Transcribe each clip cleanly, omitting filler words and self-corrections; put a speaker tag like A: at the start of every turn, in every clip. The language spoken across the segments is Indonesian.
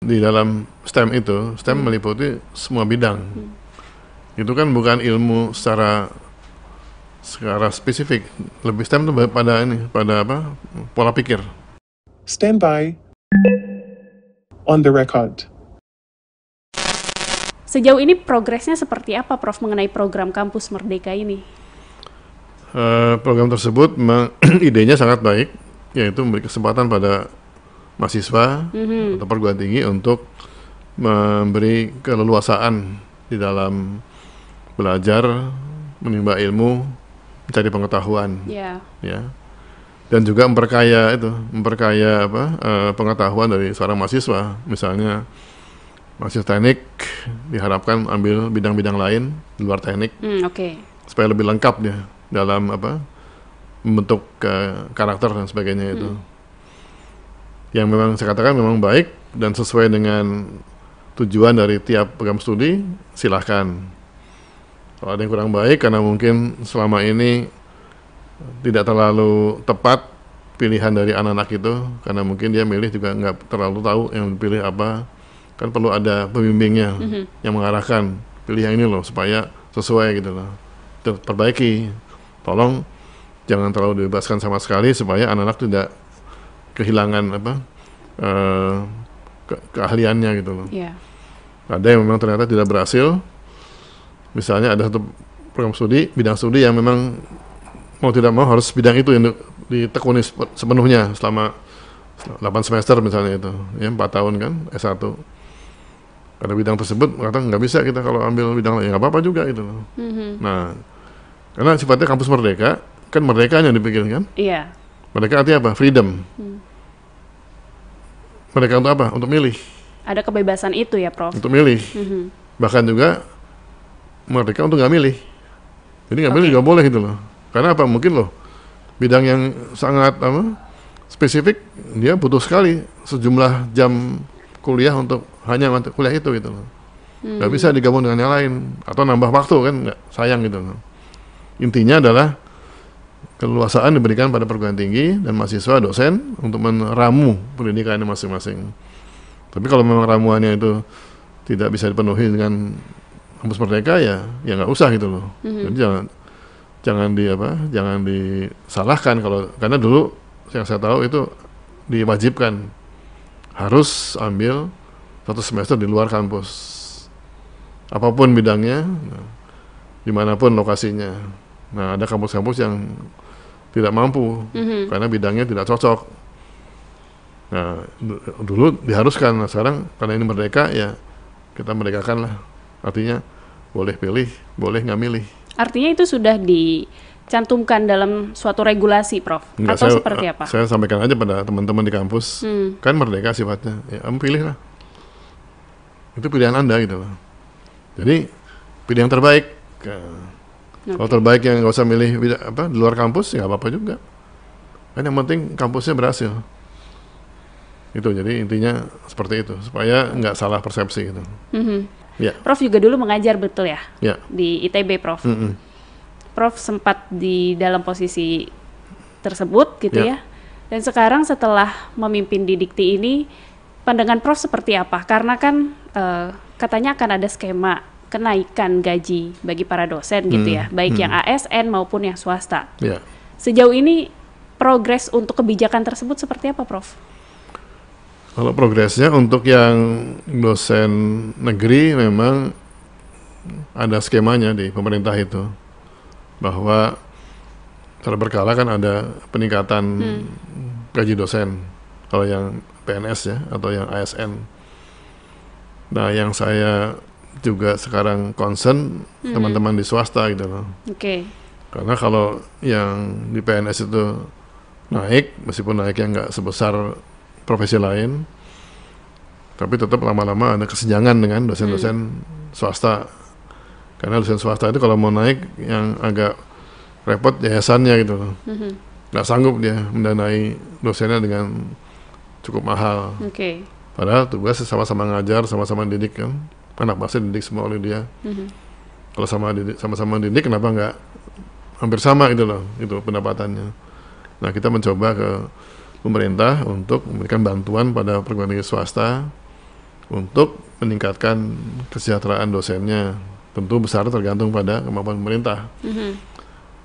A: di dalam STEM itu, STEM meliputi semua bidang. Itu kan bukan ilmu secara spesifik. Lebih STEM itu pada apa? Pola pikir.
B: Stand by. On the record.
C: Sejauh ini progresnya seperti apa, Prof, mengenai program Kampus Merdeka ini?
A: Program tersebut memang idenya sangat baik, yaitu memberi kesempatan pada mahasiswa atau perguruan tinggi untuk memberi keleluasaan di dalam belajar, menimba ilmu, mencari pengetahuan, ya, dan juga memperkaya pengetahuan dari seorang mahasiswa. Misalnya mahasiswa teknik diharapkan ambil bidang-bidang lain di luar teknik, supaya lebih lengkap dia dalam membentuk karakter dan sebagainya itu. Yang memang saya katakan memang baik dan sesuai dengan tujuan dari tiap program studi, silahkan. Kalau ada yang kurang baik karena mungkin selama ini tidak terlalu tepat pilihan dari anak-anak itu, karena mungkin dia milih juga nggak terlalu tahu yang dipilih apa, kan perlu ada pembimbingnya yang mengarahkan, pilih yang ini loh supaya sesuai gitu loh. Itu perbaiki. Tolong jangan terlalu dibebaskan sama sekali supaya anak-anak tidak kehilangan keahliannya gitu loh. Ada yang memang ternyata tidak berhasil. Misalnya ada satu program studi, bidang studi yang memang mau tidak mau harus bidang itu yang ditekuni sepenuhnya selama 8 semester misalnya itu, ya 4 tahun kan, S1. Karena bidang tersebut mengatakan nggak bisa kita kalau ambil bidang lain, nggak apa-apa juga gitu loh. Nah, karena sifatnya kampus merdeka, kan merdekanya dipikirkan.
C: Iya.
A: Merdeka artinya apa? Freedom. Merdeka untuk apa? Untuk milih.
C: Ada kebebasan itu ya, Prof?
A: Untuk milih. Bahkan juga merdeka untuk nggak milih. Jadi nggak milih nggak boleh gitu loh. Karena apa? Mungkin loh bidang yang sangat spesifik, dia butuh sekali sejumlah jam kuliah untuk hanya kuliah itu gitu loh. Nggak bisa digabung dengan yang lain atau nambah waktu kan, nggak, sayang gitu loh. Intinya adalah keleluasaan diberikan pada perguruan tinggi dan mahasiswa dosen untuk meramu pendidikannya masing-masing. Tapi kalau memang ramuannya itu tidak bisa dipenuhi dengan kampus merdeka, ya nggak usah gitu loh. Jadi jangan disalahkan karena dulu yang saya tahu itu diwajibkan harus ambil 1 semester di luar kampus, apapun bidangnya, dimanapun lokasinya. Nah, ada kampus-kampus yang tidak mampu karena bidangnya tidak cocok. Nah, dulu diharuskan. Nah, sekarang karena ini merdeka, ya kita merdekakan lah. Artinya boleh pilih, boleh nggak milih.
C: Artinya itu sudah dicantumkan dalam suatu regulasi, Prof?
A: Enggak,
C: atau seperti apa?
A: Saya sampaikan aja pada teman-teman di kampus, kan merdeka sifatnya. Ya, kamu pilih lah. Itu pilihan Anda gitu loh. Jadi pilih yang terbaik. Kalau terbaik yang nggak usah milih di luar kampus, ya nggak apa-apa juga. Kan yang penting kampusnya berhasil. Itu jadi intinya seperti itu, supaya nggak salah persepsi gitu. Ya.
C: Prof juga dulu mengajar betul ya?
A: Ya.
C: Di ITB, Prof. Prof sempat di dalam posisi tersebut gitu ya. Dan sekarang setelah memimpin di Dikti ini, pandangan Prof seperti apa? Karena kan katanya akan ada skema kenaikan gaji bagi para dosen gitu ya, baik yang ASN maupun yang swasta. Sejauh ini progres untuk kebijakan tersebut seperti apa, Prof?
A: Kalau progresnya untuk yang dosen negeri memang ada skemanya di pemerintah itu, bahwa secara berkala kan ada peningkatan gaji dosen kalau yang PNS ya atau yang ASN. Nah, yang saya juga sekarang concern teman-teman di swasta gitu loh. Karena kalau yang di PNS itu naik, meskipun naiknya nggak sebesar profesi lain, tapi tetap lama-lama ada kesenjangan dengan dosen-dosen swasta. Karena dosen swasta itu kalau mau naik yang agak repot yayasannya gitu loh. Nggak sanggup dia mendanai dosennya dengan cukup mahal. Padahal tugas sama-sama ngajar, sama-sama didik kan. Anak bangsa didik semua oleh dia. Kalau sama-sama didik, kenapa nggak hampir sama gitu loh, itu pendapatannya. Nah, kita mencoba ke pemerintah untuk memberikan bantuan pada perguruan tinggi swasta untuk meningkatkan kesejahteraan dosennya. Tentu besar tergantung pada kemampuan pemerintah.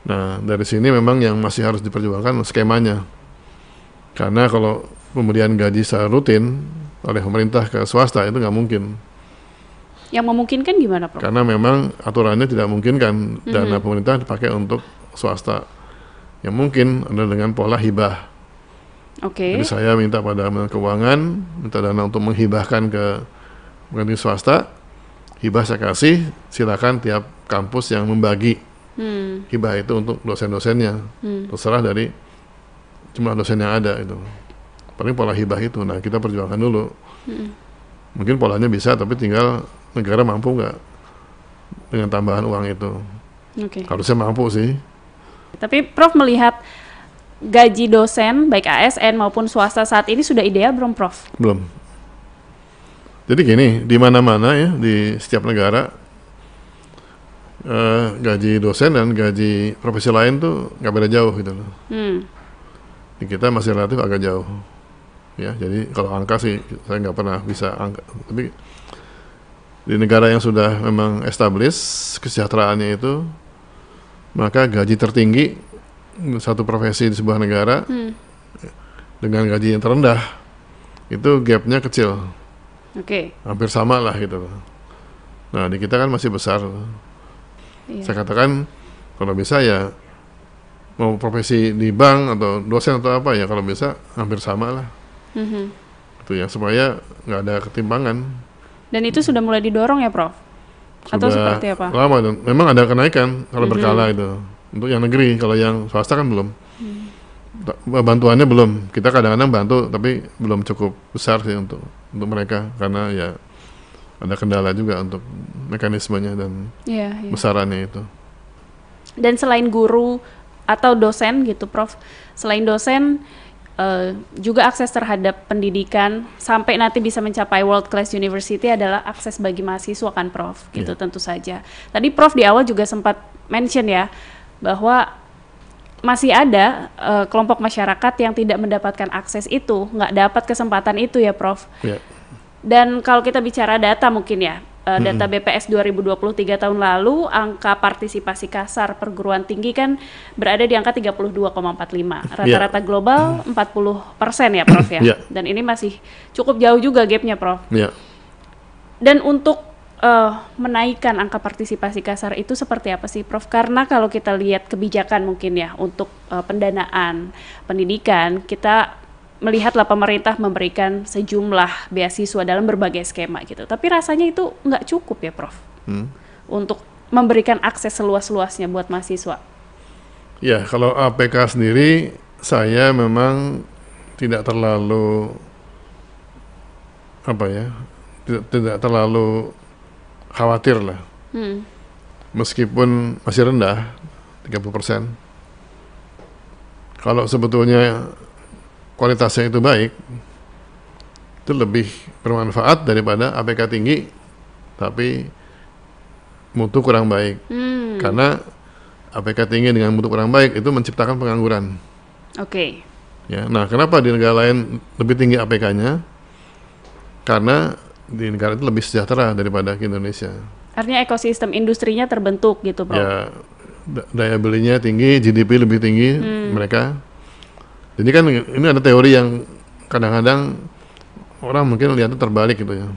A: Nah, dari sini memang yang masih harus diperjuangkan skemanya. Karena kalau pemberian gaji secara rutin oleh pemerintah ke swasta itu nggak mungkin.
C: Yang memungkinkan gimana, Prof?
A: Karena memang aturannya tidak memungkinkan dana pemerintah dipakai untuk swasta. Yang mungkin adalah dengan pola hibah. Jadi saya minta pada Kementerian Keuangan, minta dana untuk menghibahkan ke swasta, hibah saya kasih, silakan tiap kampus yang membagi hibah itu untuk dosen-dosennya, terserah dari jumlah dosen yang ada itu. Paling pola hibah itu, nah kita perjuangkan dulu. Mungkin polanya bisa, tapi tinggal negara mampu nggak dengan tambahan uang itu. Harusnya mampu sih.
C: Tapi Prof melihat gaji dosen baik ASN maupun swasta saat ini sudah ideal belum, Prof?
A: Belum. Jadi gini, di mana-mana ya, di setiap negara gaji dosen dan gaji profesi lain tuh nggak beda jauh gitu loh. Di kita masih relatif agak jauh. Ya, jadi kalau angka sih saya nggak pernah bisa angka. Tapi di negara yang sudah memang established kesejahteraannya itu, maka gaji tertinggi satu profesi di sebuah negara dengan gaji yang terendah itu gapnya kecil, hampir sama lah gitu. Nah di kita kan masih besar. Saya katakan kalau bisa ya mau profesi di bank atau dosen atau apa ya kalau bisa hampir sama lah. Itu ya supaya nggak ada ketimpangan.
C: Dan itu sudah mulai didorong ya, Prof? Atau seperti apa?
A: Lama dan memang ada kenaikan kalau berkala itu. Untuk yang negeri, kalau yang swasta kan belum. Bantuannya belum. Kita kadang-kadang bantu, tapi belum cukup besar sih untuk mereka karena ya ada kendala juga untuk mekanismenya dan besarannya itu.
C: Dan selain guru atau dosen gitu, Prof, selain dosen juga akses terhadap pendidikan sampai nanti bisa mencapai world class university adalah akses bagi mahasiswa kan, Prof, gitu tentu saja. Tadi Prof di awal juga sempat mention ya bahwa masih ada kelompok masyarakat yang tidak mendapatkan akses itu, nggak dapat kesempatan itu ya, Prof. Dan kalau kita bicara data mungkin ya, data BPS 2023 tahun lalu, angka partisipasi kasar perguruan tinggi kan berada di angka 32,45. Rata-rata global 40% ya, Prof ya. Dan ini masih cukup jauh juga gapnya, Prof. Dan untuk menaikkan angka partisipasi kasar itu seperti apa sih, Prof? Karena kalau kita lihat kebijakan mungkin ya untuk pendanaan pendidikan, kita melihatlah pemerintah memberikan sejumlah beasiswa dalam berbagai skema gitu. Tapi rasanya itu nggak cukup ya, Prof? Untuk memberikan akses seluas-luasnya buat mahasiswa.
A: Ya, kalau APK sendiri saya memang tidak terlalu tidak terlalu khawatir lah, meskipun masih rendah 30%. Kalau sebetulnya kualitasnya itu baik, itu lebih bermanfaat daripada APK tinggi tapi mutu kurang baik. Karena APK tinggi dengan mutu kurang baik itu menciptakan pengangguran. Ya, nah kenapa di negara lain lebih tinggi APK-nya? Karena di negara itu lebih sejahtera daripada di Indonesia.
C: Artinya ekosistem industrinya terbentuk gitu, Prof?
A: Ya, daya belinya tinggi, GDP lebih tinggi mereka. Jadi kan ini ada teori yang kadang-kadang orang mungkin lihatnya terbalik gitu ya.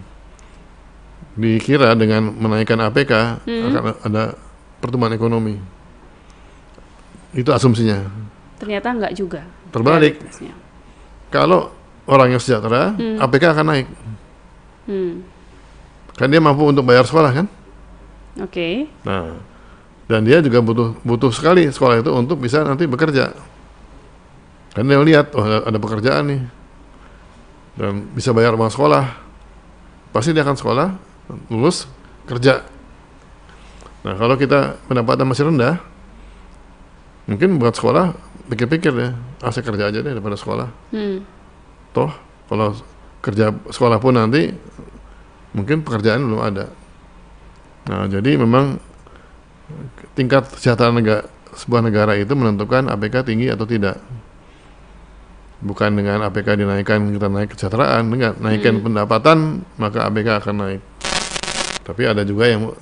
A: Dikira dengan menaikkan APK akan ada pertumbuhan ekonomi. Itu asumsinya.
C: Ternyata enggak juga.
A: Terbalik. Kalau orang yang sejahtera, APK akan naik. Kan dia mampu untuk bayar sekolah kan? Nah, dan dia juga butuh sekali sekolah itu untuk bisa nanti bekerja. Kan dia lihat, oh ada pekerjaan nih, dan bisa bayar uang sekolah, pasti dia akan sekolah, lulus, kerja. Nah, kalau kita pendapatan masih rendah, mungkin buat sekolah pikir-pikir ya, saya kerja aja deh daripada sekolah. Toh kalau kerja sekolah pun nanti mungkin pekerjaan belum ada. Nah, jadi memang tingkat kesejahteraan sebuah negara itu menentukan APK tinggi atau tidak. Bukan dengan APK dinaikkan kita naik kesejahteraan, enggak. Naikkan pendapatan, maka APK akan naik. Tapi ada juga yang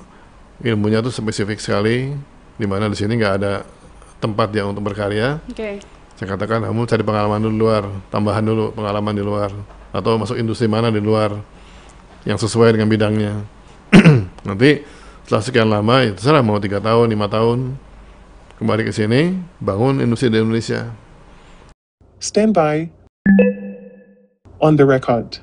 A: ilmunya tuh spesifik sekali, di mana di sini nggak ada tempat yang untuk berkarya. Saya katakan kamu cari pengalaman dulu di luar, tambahan dulu pengalaman di luar, atau masuk industri mana di luar yang sesuai dengan bidangnya. Nanti setelah sekian lama, ya terserah mau 3 tahun, 5 tahun, kembali ke sini, bangun industri di Indonesia.
B: Stand by. On the record.